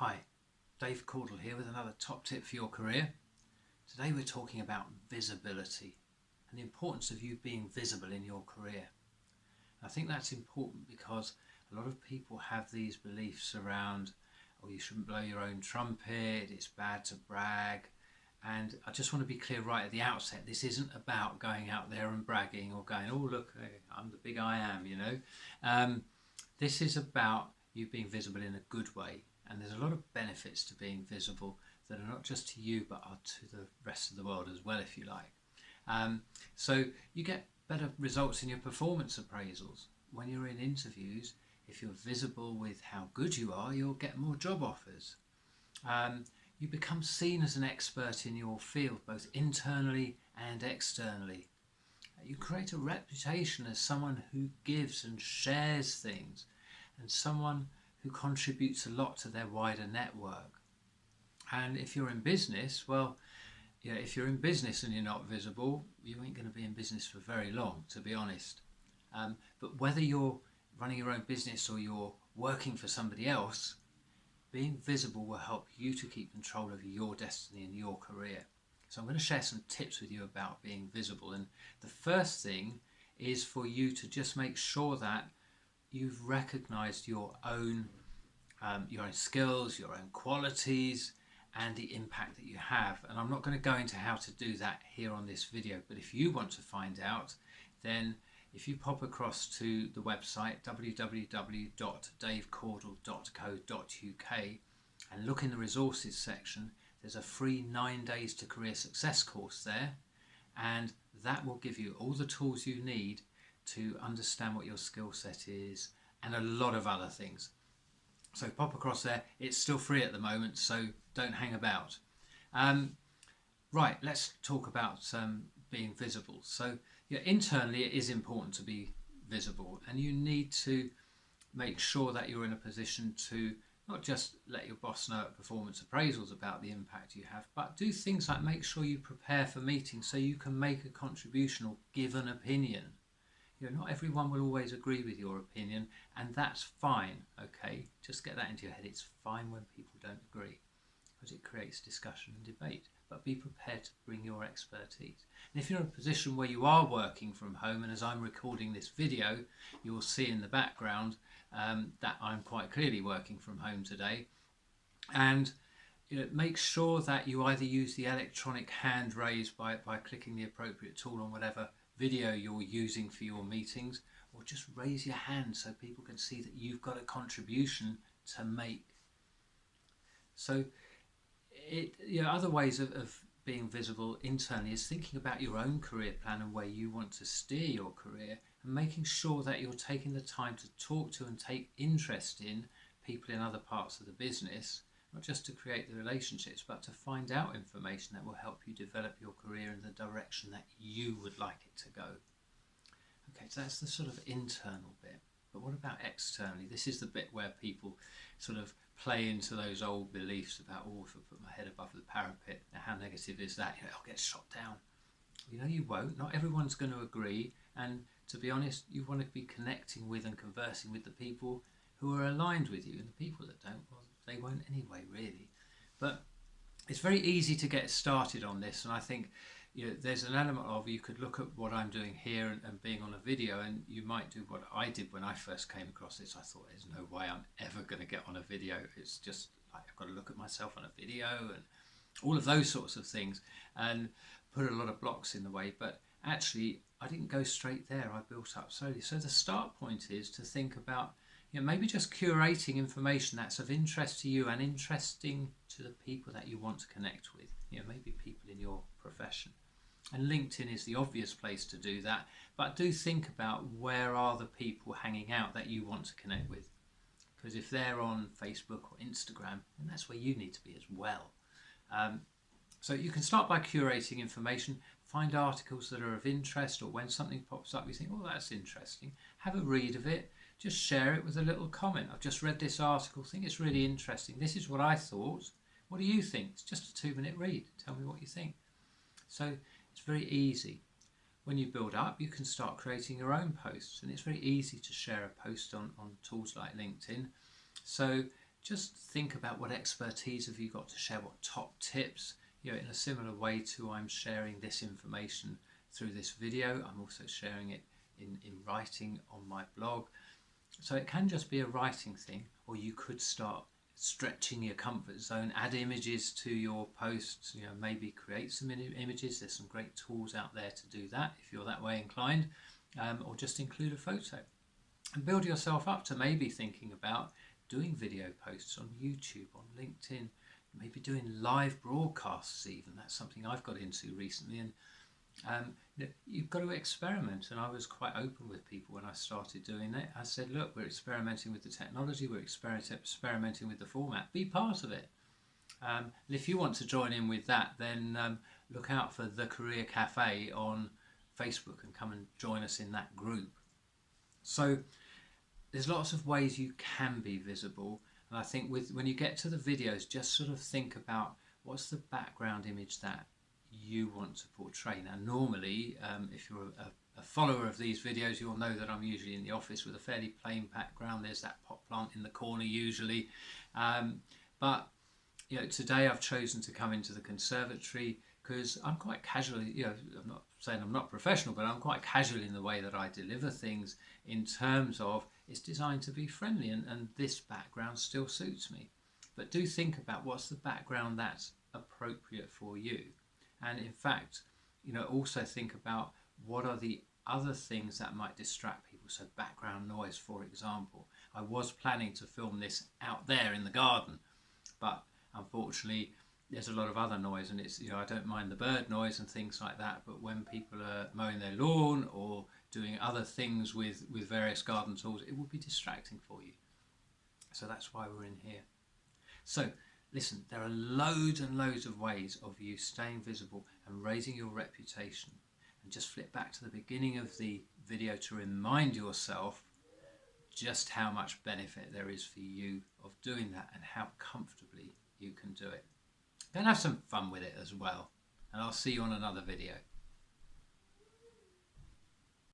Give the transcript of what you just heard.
Hi, Dave Caudle here with another top tip for your career. Today we're talking about visibility and the importance of you being visible in your career. I think that's important because a lot of people have these beliefs around, oh, you shouldn't blow your own trumpet, it's bad to brag. And I just want to be clear right at the outset, this isn't about going out there and bragging or going, oh look, I'm the big I am, you know. This is about you being visible in a good way. And there's a lot of benefits to being visible that are not just to you but are to the rest of the world as well, if you like. So you get better results in your performance appraisals. When you're in interviews, if you're visible with how good you are, you'll get more job offers. You become seen as an expert in your field, both internally and externally. You create a reputation as someone who gives and shares things, and someone who contributes a lot to their wider network. And if you're in business, well, yeah, if you're in business and you're not visible, you ain't going to be in business for very long, to be honest. But whether you're running your own business or you're working for somebody else, being visible will help you to keep control of your destiny and your career. So I'm going to share some tips with you about being visible. And the first thing is for you to just make sure that you've recognized your own skills, your own qualities, and the impact that you have. And I'm not going to go into how to do that here on this video, but if you want to find out, then if you pop across to the website www.davecaudle.co.uk and look in the resources section, there's a free 9 days to career success course there, and that will give you all the tools you need to understand what your skill set is and a lot of other things. So pop across there. It's still free at the moment, so don't hang about. Right, let's talk about being visible. So internally it is important to be visible, and you need to make sure that you're in a position to not just let your boss know at performance appraisals about the impact you have, but do things like make sure you prepare for meetings so you can make a contribution or give an opinion. Not everyone will always agree with your opinion, and that's fine, okay? Just get that into your head. It's fine when people don't agree, because it creates discussion and debate. But be prepared to bring your expertise. And if you're in a position where you are working from home, and as I'm recording this video, you'll see in the background that I'm quite clearly working from home today. And make sure that you either use the electronic hand raise by clicking the appropriate tool on whatever video you're using for your meetings, or just raise your hand so people can see that you've got a contribution to make. So other ways of being visible internally is thinking about your own career plan and where you want to steer your career, and making sure that you're taking the time to talk to and take interest in people in other parts of the business, not just to create the relationships, but to find out information that will help you develop your career in the direction that you would like it to go. Okay, so that's the sort of internal bit. But what about externally? This is the bit where people sort of play into those old beliefs about, oh, if I put my head above the parapet, now how negative is that? I'll get shot down. You won't. Not everyone's going to agree. And to be honest, you want to be connecting with and conversing with the people who are aligned with you, and the people that don't, well, they won't anyway, really. But it's very easy to get started on this, and I think there's an element of, you could look at what I'm doing here and being on a video, and you might do what I did when I first came across this. I thought, there's no way I'm ever going to get on a video. It's just like, I've got to look at myself on a video and all of those sorts of things, and put a lot of blocks in the way. But actually, I didn't go straight there. I built up slowly. So the start point is to think about maybe just curating information that's of interest to you and interesting to the people that you want to connect with, maybe people in your profession. And LinkedIn is the obvious place to do that, but do think about where are the people hanging out that you want to connect with, because if they're on Facebook or Instagram, then that's where you need to be as well. So you can start by curating information, find articles that are of interest, or when something pops up you think, oh, that's interesting, have a read of it. Just share it with a little comment. I've just read this article, think it's really interesting. This is what I thought. What do you think? It's just a 2-minute read. Tell me what you think. So it's very easy. When you build up, you can start creating your own posts, and it's very easy to share a post on tools like LinkedIn. So just think about what expertise have you got to share, what top tips, in a similar way to I'm sharing this information through this video. I'm also sharing it in writing on my blog. So it can just be a writing thing, or you could start stretching your comfort zone, add images to your posts, maybe create some images. There's some great tools out there to do that if you're that way inclined, or just include a photo. And build yourself up to maybe thinking about doing video posts on YouTube, on LinkedIn, maybe doing live broadcasts even. That's something I've got into recently. And you've got to experiment, and I was quite open with people when I started doing that. I said, look, we're experimenting with the technology, we're experimenting with the format, be part of it. And if you want to join in with that, then look out for The Career Cafe on Facebook and come and join us in that group. So there's lots of ways you can be visible, and I think when you get to the videos, just sort of think about what's the background image that you want to portray. Now normally, if you're a follower of these videos, you'll know that I'm usually in the office with a fairly plain background. There's that pot plant in the corner usually, but today I've chosen to come into the conservatory because I'm quite casually, I'm not saying I'm not professional, but I'm quite casual in the way that I deliver things, in terms of it's designed to be friendly, and this background still suits me. But do think about what's the background that's appropriate for you. And in fact, also think about what are the other things that might distract people. So background noise, for example. I was planning to film this out there in the garden, but unfortunately there's a lot of other noise, and it's, I don't mind the bird noise and things like that, but when people are mowing their lawn or doing other things with various garden tools, it will be distracting for you. So that's why we're in here. So listen, there are loads and loads of ways of you staying visible and raising your reputation. And just flip back to the beginning of the video to remind yourself just how much benefit there is for you of doing that, and how comfortably you can do it. Then have some fun with it as well. And I'll see you on another video.